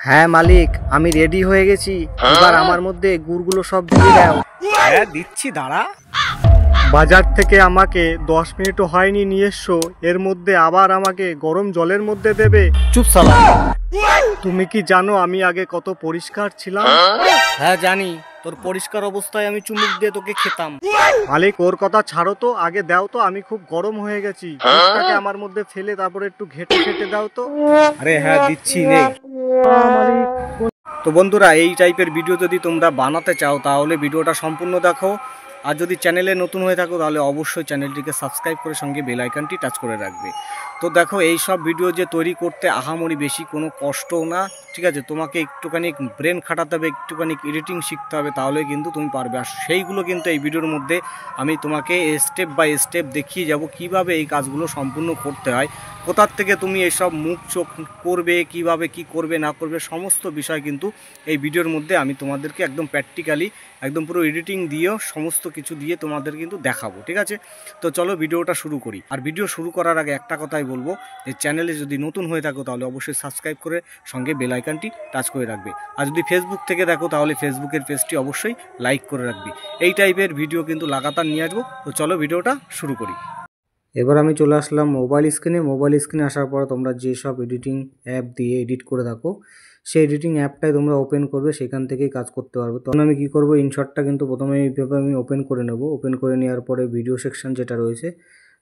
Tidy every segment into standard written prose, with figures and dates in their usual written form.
হ্যাঁ মালিক, আমি রেডি হয়ে গেছি। এবার আমার মধ্যে গুড়গুলো সব দিয়ে দাও। হ্যাঁ দিচ্ছি, দাঁড়া। বাজার থেকে আমাকে 10 মিনিটও হয়নি নিয়ে এসছো, এর মধ্যে আবার আমাকে গরম জলের মধ্যে দেবে? চুপ শালা। তুমি কি জানো আমি আগে কত পরিষ্কার ছিলাম? হ্যাঁ জানি, তোর পরিষ্কার অবস্থায় আমি চুমুক দিয়ে তোকে খেতাম। মালিক ওর কথা ছাড়ো তো, আগে দাও তো, আমি খুব গরম হয়ে গেছি। দুধটাকে আমার মধ্যে ফেলে তারপরে একটু ঘেটে ঘেটে দাও তো। আরে হ্যাঁ দিচ্ছি, নে। তো বন্ধুরা, এই টাইপের ভিডিও যদি তোমরা বানাতে চাও তাহলে ভিডিওটা সম্পূর্ণ দেখো। আর যদি চ্যানেলে নতুন হয়ে থাকো তাহলে অবশ্যই চ্যানেলটিকে সাবস্ক্রাইব করে সঙ্গে বেল আইকনটি টাচ করে রাখবে। তো দেখো, এই সব ভিডিও যে তৈরি করতে আহামরি বেশি কোনো কষ্টও না, ঠিক আছে? তোমাকে একটুখানি ব্রেন খাটাতে হবে, একটুখানি এডিটিং শিখতে হবে, তাহলে কিন্তু তুমি পারবে। আর সেইগুলো কিন্তু এই ভিডিওর মধ্যে আমি তোমাকে স্টেপ বাই স্টেপ দেখিয়ে যাব কিভাবে এই কাজগুলো সম্পূর্ণ করতে হয়, কোথার থেকে তুমি এসব মুখ চোখ করবে, কিভাবে কি করবে না করবে, সমস্ত বিষয় কিন্তু এই ভিডিওর মধ্যে আমি তোমাদেরকে একদম প্র্যাকটিক্যালি একদম পুরো এডিটিং দিয়েও সমস্ত কিছু দিয়ে তোমাদের কিন্তু দেখাবো, ঠিক আছে? তো চলো ভিডিওটা শুরু করি। আর ভিডিও শুরু করার আগে একটা কথাই বলবো, যে চ্যানেলে যদি নতুন হয়ে থাকো তাহলে অবশ্যই সাবস্ক্রাইব করে সঙ্গে বেল আইকনটি টাচ করে রাখবে। আর যদি ফেসবুক থেকে দেখো তাহলে ফেসবুকের পেজটি অবশ্যই লাইক করে রাখবে। এই টাইপের ভিডিও কিন্তু লাগাতার নিয়ে আসবো। তো চলো ভিডিওটা শুরু করি। এবার আমি চলে আসলাম মোবাইল স্ক্রিনে আসার পর তোমরা যেসব এডিটিং অ্যাপ দিয়ে এডিট করে থাকো সেই এডিটিং অ্যাপটাই তোমরা ওপেন করবে, সেখান থেকেই কাজ করতে পারবে। তখন আমি কি করব, ইনশটটা কিন্তু প্রথমে এইভাবে আমি ওপেন করে নেব। ওপেন করে নেওয়ার পরে ভিডিও সেকশন যেটা রয়েছে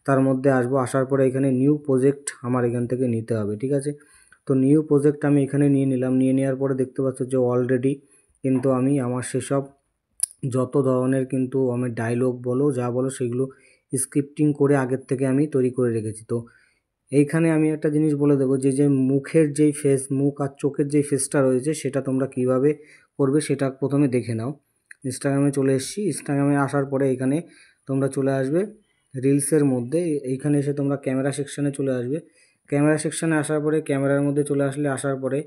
তার মধ্যে আসবো। আসার পরে এখানে নিউ প্রজেক্ট আমার এখান থেকে নিতে হবে, ঠিক আছে? তো নিউ প্রজেক্ট আমি এখানে নিয়ে নিলাম। নিয়ে নেওয়ার পরে দেখতে পাচ্ছ যে অলরেডি কিন্তু আমি আমার সেসব যত ধরনের কিন্তু আমি ডায়লগ বলো যা বলো সেগুলো স্ক্রিপ্টিং করে আগের থেকে আমি তৈরি করে রেখেছি। তো এইখানে আমি একটা জিনিস বলে দেবো, যে যে মুখের যেই ফেস, মুখ আর চোখের যেই ফেসটা রয়েছে সেটা তোমরা কিভাবে করবে সেটা প্রথমে দেখে নাও। ইনস্টাগ্রামে চলে এসেছি। ইনস্টাগ্রামে আসার পরে এখানে তোমরা চলে আসবে রিলসের মধ্যে। এইখানে এসে তোমরা ক্যামেরা সেকশানে চলে আসবে। ক্যামেরা সেকশানে আসার পরে ক্যামেরার মধ্যে চলে আসলে, আসার পরে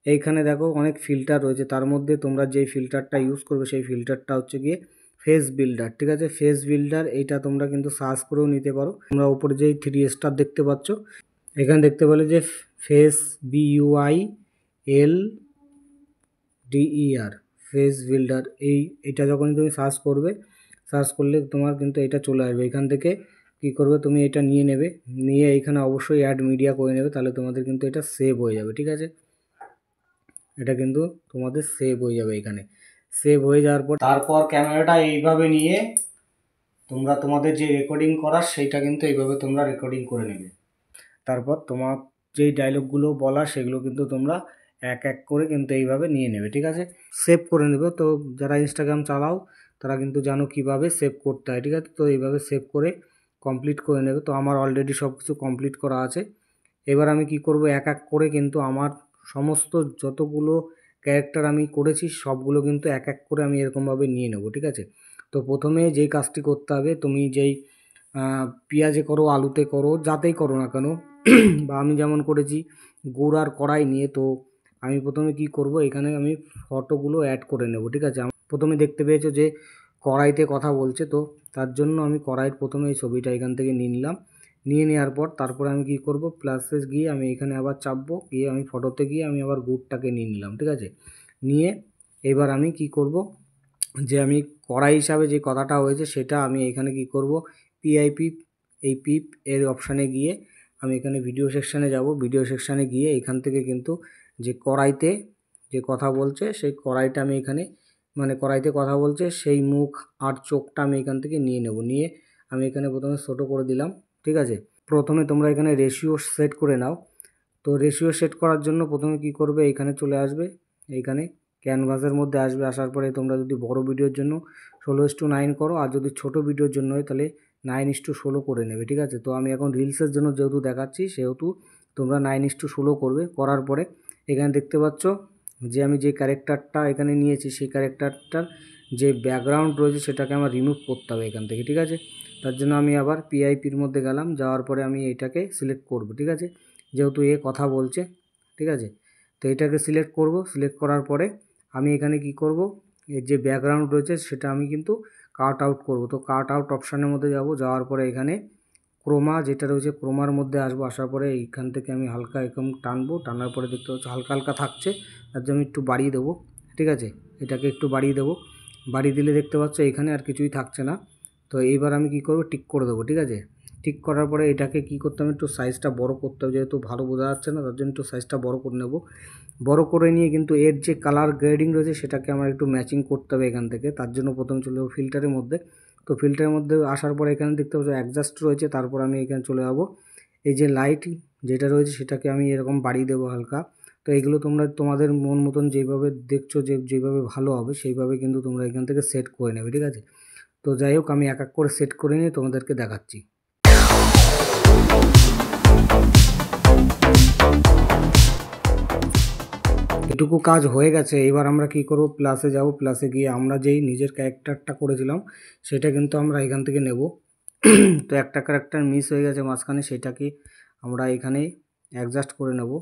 এইখানে দেখো অনেক ফিল্টার রয়েছে। তার মধ্যে তোমরা যেই ফিল্টারটা ইউজ করবে সেই ফিল্টারটা হচ্ছে গিয়ে ফেস বিল্ডার, ঠিক আছে? ফেস বিল্ডার এইটা তোমরা কিন্তু সার্চ করেও নিতে পারো। তোমরা উপরে যেই 3 স্টার দেখতে পাচ্ছ, এখানে দেখতে পেলে যে ফেস BUILDER ফেস বিল্ডার, এইটা যখনই তুমি সার্চ করবে, সার্চ করলে তোমার কিন্তু এটা চলে আসবে। এখান থেকে কি করবে, তুমি এটা নিয়ে নেবে, নিয়ে এইখানে অবশ্যই অ্যাড মিডিয়া করে নেবে, তাহলে তোমাদের কিন্তু এটা সেভ হয়ে যাবে, ঠিক আছে? এটা কিন্তু তোমাদের সেভ হয়ে যাবে। এখানে সেভ হয়ে যাওয়ার পর তারপর ক্যামেরাটা এইভাবে নিয়ে তোমরা তোমাদের যে রেকর্ডিং করার সেইটা কিন্তু এইভাবে তোমরা রেকর্ডিং করে নেবে। তারপর তোমার যেই ডায়লগগুলো বলা সেগুলো কিন্তু তোমরা এক এক করে কিন্তু এইভাবে নিয়ে নেবে, ঠিক আছে? সেভ করে নেবে। তো যারা ইনস্টাগ্রাম চালাও তারা কিন্তু জানো কিভাবে সেভ করতে হয়, ঠিক আছে? তো এইভাবে সেভ করে কমপ্লিট করে নেবে। তো আমার অলরেডি সব কিছু কমপ্লিট করা আছে। এবার আমি কি করব, এক এক করে কিন্তু আমার সমস্ত যতগুলো ক্যারেক্টার আমি করেছি সবগুলো কিন্তু এক এক করে আমি এরকমভাবে নিয়ে নেব, ঠিক আছে? তো প্রথমে যেই কাজটি করতে হবে, তুমি যেই পেঁয়াজে করো, আলুতে করো, যাতেই করো না কেন বা আমি যেমন করেছি গুড় আর কড়াই নিয়ে, তো আমি প্রথমে কি করব, এখানে আমি ফটোগুলো অ্যাড করে নেব, ঠিক আছে? প্রথমে দেখতে পেয়েছো যে কড়াইতে কথা বলছে, তো তার জন্য আমি কড়াইয়ের প্রথমে এই ছবিটা এখান থেকে নিয়ে নিলাম। নিয়ে নেওয়ার পর তারপরে আমি কি করব, প্লাসে গিয়ে আমি এখানে আবার চাপবো, গিয়ে আমি ফটোতে গিয়ে আমি আবার গুড়টাকে নিয়ে নিলাম, ঠিক আছে? নিয়ে এবার আমি কি করব, যে আমি কড়াই হিসাবে যে কথাটা হয়েছে সেটা আমি এখানে কি করব, পিআইপি এই পিপ এর অপশানে গিয়ে আমি এখানে ভিডিও সেকশানে যাব। ভিডিও সেকশানে গিয়ে এখান থেকে কিন্তু যে কড়াইতে যে কথা বলছে সেই কড়াইটা আমি এখানে, মানে কড়াইতে কথা বলছে সেই মুখ আর চোখটা আমি এখান থেকে নিয়ে নেব। নিয়ে আমি এখানে প্রথমে ছোটো করে দিলাম, ঠিক আছে? প্রথমে তোমরা এখানে রেশিও সেট করে নাও। তো রেশিও সেট করার জন্য প্রথমে কি করবে, এখানে চলে আসবে, এইখানে ক্যানভাসের মধ্যে আসবে। আসার পরে তোমরা যদি বড় ভিডিওর জন্য 16:9 করো, আর যদি ছোট ভিডিওর জন্য হয় তাহলে 9:16 করে নেবে, ঠিক আছে? তো আমি এখন রিলসের জন্য যেহেতু দেখাচ্ছি সেহেতু তোমরা 9:16 করবে। করার পরে এখানে দেখতে পাচ্ছ যে আমি যে ক্যারেক্টারটা এখানে নিয়েছি সেই ক্যারেক্টারটার যে ব্যাকগ্রাউন্ড রয়েছে সেটাকে আমার রিমুভ করতে হবে এখান থেকে, ঠিক আছে? তার জন্য আমি আবার পিআইপির মধ্যে গেলাম। যাওয়ার পরে আমি এটাকে সিলেক্ট করব, ঠিক আছে? যেহেতু এ কথা বলছে, ঠিক আছে? তো এটাকে সিলেক্ট করব। সিলেক্ট করার পরে আমি এখানে কি করব, এর যে ব্যাকগ্রাউন্ড রয়েছে সেটা আমি কিন্তু কাট আউট করব। তো কাট আউট অপশানের মধ্যে যাব। যাওয়ার পরে এখানে ক্রোমা যেটা রয়েছে ক্রোমার মধ্যে আসবো, আসার পরে এইখান থেকে আমি হালকা এরকম টানবো, টানার পরে দেখতে পাচ্ছ হালকা হালকা থাকছে, তার জন্য আমি একটু বাড়িয়ে দেবো। ঠিক আছে, এটাকে একটু বাড়িয়ে দেবো, বাড়িয়ে দিলে দেখতে পাচ্ছ এখানে আর কিছুই থাকছে না। তো এইবার আমি কি করব, টিক করে দেবো। ঠিক আছে, টিক করার পরে এটাকে কি করতে হবে, একটু সাইজটা বড় করতে হবে, যেহেতু ভালো বোঝা যাচ্ছে না তার জন্য একটু সাইজটা বড় করে নেব। বড় করে নিয়ে কিন্তু এর যে কালার গ্রেডিং রয়েছে সেটাকে আমার একটু ম্যাচিং করতে হবে এখান থেকে। তার জন্য প্রথম চলে যাবো ফিল্টারের মধ্যে। তো ফিল্টারের মধ্যে আসার পরে এখানে দেখতে পাচ্ছ অ্যাডজাস্ট রয়েছে, তারপর আমি এখানে চলে যাবো। এই যে লাইট যেটা রয়েছে সেটাকে আমি এরকম বাড়িয়ে দেবো হালকা। তো এগুলো তোমরা তোমাদের মন মতন যেভাবে দেখছো যেভাবে ভালো হবে সেইভাবে কিন্তু তোমরা এখান থেকে সেট করে নেবে। ঠিক আছে, তো যাই হোক আমি এক এক করে সেট করে নিয়ে তোমাদেরকে দেখাচ্ছি। এটুকু কাজ হয়ে গেছে, এবার আমরা কি করব, প্লাসে যাব। প্লাসে গিয়ে আমরা যেই নিজের ক্যারেক্টারটা করেছিলাম সেটা কিন্তু আমরা এখান থেকে নেব। তো একটা ক্যারেক্টার মিস হয়ে গেছে মাঝখানে, সেটাকে আমরা এখানে অ্যাডজাস্ট করে নেব।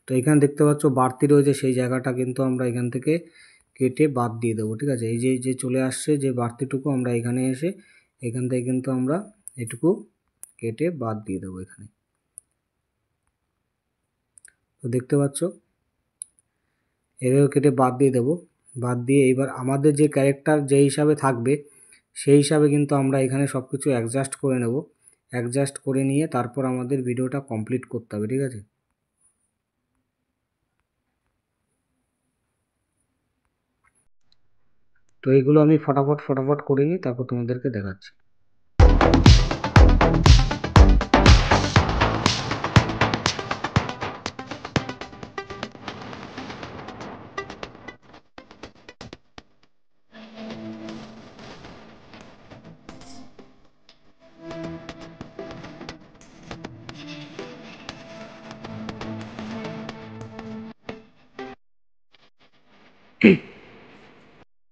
তো এখানে দেখতে পাচ্ছ বাড়তি রয়েছে, সেই জায়গাটা কিন্তু আমরা এখান থেকে কেটে বাদ দিয়ে দেবো। ঠিক আছে, এই যে যে চলে আসছে যে বাড়তিটুকু, আমরা এখানে এসে এখান থেকে কিন্তু আমরা এটুকু কেটে বাদ দিয়ে দেবো এখানে। তো দেখতে পাচ্ছ এভাবে কেটে বাদ দিয়ে দেবো। বাদ দিয়ে এবার আমাদের যে ক্যারেক্টার যে হিসাবে থাকবে সেই হিসাবে কিন্তু আমরা এখানে সব কিছু অ্যাডজাস্ট করে নেব। অ্যাডজাস্ট করে নিয়ে তারপর আমাদের ভিডিওটা কমপ্লিট করতে হবে। ঠিক আছে, তো এইগুলো আমি ফটাফট করে নিই, তারপর তোমাদেরকে দেখাচ্ছি।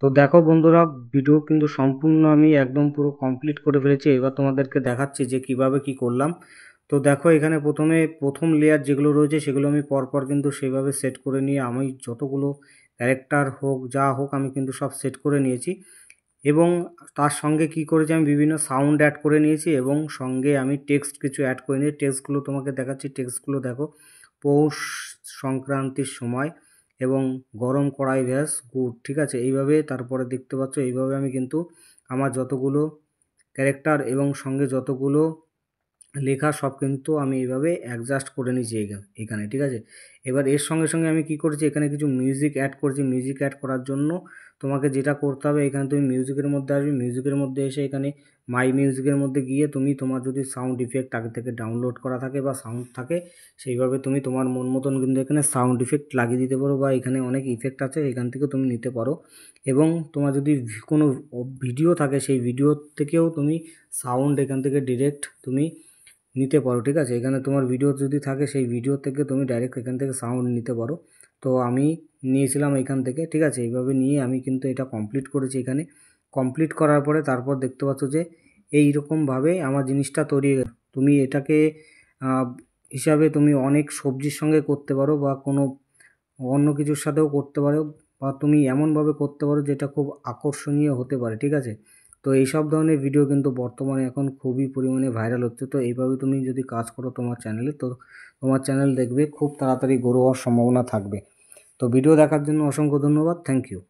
তো দেখো বন্ধুরা, ভিডিও কিন্তু সম্পূর্ণ আমি একদম পুরো কমপ্লিট করে ফেলেছি। এবার তোমাদেরকে দেখাচ্ছি যে কিভাবে কি করলাম। তো দেখো এখানে প্রথম লেয়ার যেগুলো রয়েছে সেগুলো আমি পরপর কিন্তু সেইভাবে সেট করে নিয়ে আমি যতগুলো ক্যারেক্টার হোক যা হোক আমি কিন্তু সব সেট করে নিয়েছি। এবং তার সঙ্গে কি করেছি, আমি বিভিন্ন সাউন্ড অ্যাড করে নিয়েছি এবং সঙ্গে আমি টেক্সট কিছু অ্যাড করে নিয়েছি। টেক্সটগুলো তোমাকে দেখাচ্ছি। টেক্সটগুলো দেখো, পৌষ সংক্রান্তির সময় এবং গরম কড়াই ভ্যাস গুড়। ঠিক আছে, এইভাবে তারপরে দেখতে পাচ্ছ এইভাবে আমি কিন্তু আমার যতগুলো ক্যারেক্টার এবং সঙ্গে যতগুলো লেখা সব কিন্তু আমি এইভাবে অ্যাডজাস্ট করে নিয়েছি এখানে। ঠিক আছে, এবার এর সঙ্গে সঙ্গে আমি কি করেছি, এখানে কিছু মিউজিক অ্যাড করেছি। মিউজিক অ্যাড করার জন্য তোমাকে যেটা করতে হবে, এখানে তুমি মিউজিকের মধ্যে আসবে। মিউজিকের মধ্যে এসে এখানে মাই মিউজিকের মধ্যে গিয়ে তুমি তোমার যদি সাউন্ড ইফেক্ট আগে থেকে ডাউনলোড করা থাকে বা সাউন্ড থাকে সেইভাবে তুমি তোমার মন মতন কিন্তু এখানে সাউন্ড ইফেক্ট লাগিয়ে দিতে পারো, বা এখানে অনেক ইফেক্ট আছে এখান থেকে তুমি নিতে পারো। এবং তোমার যদি কোনো ভিডিও থাকে সেই ভিডিও থেকেও তুমি সাউন্ড এখান থেকে ডিরেক্ট তুমি নিতে পারো। ঠিক আছে, এখানে তোমার ভিডিও যদি থাকে সেই ভিডিও থেকে তুমি ডাইরেক্ট এখান থেকে সাউন্ড নিতে পারো। তো আমি নিয়েছিলাম এখান থেকে। ঠিক আছে, এইভাবে নিয়ে আমি কিন্তু এটা কমপ্লিট করেছি। এখানে কমপ্লিট করার পরে তারপর দেখতে পাচ্ছ যে এইরকমভাবে আমার জিনিসটা তৈরি হয়ে গেছে। তুমি এটাকে হিসাবে তুমি অনেক সবজির সঙ্গে করতে পারো বা কোনো অন্য কিছুর সাথেও করতে পারো, বা তুমি এমনভাবে করতে পারো যেটা খুব আকর্ষণীয় হতে পারে। ঠিক আছে, তো এইসব ধরনের ভিডিও কিন্তু বর্তমানে এখন খুবই পরিমাণে ভাইরাল হচ্ছে। তো এইভাবে তুমি যদি কাজ করো তোমার চ্যানেলে, তো তোমার চ্যানেল দেখবে খুব তাড়াতাড়ি গ্রো হওয়ার সম্ভাবনা থাকবে। তো ভিডিও দেখার জন্য অসংখ্য ধন্যবাদ। Thank you.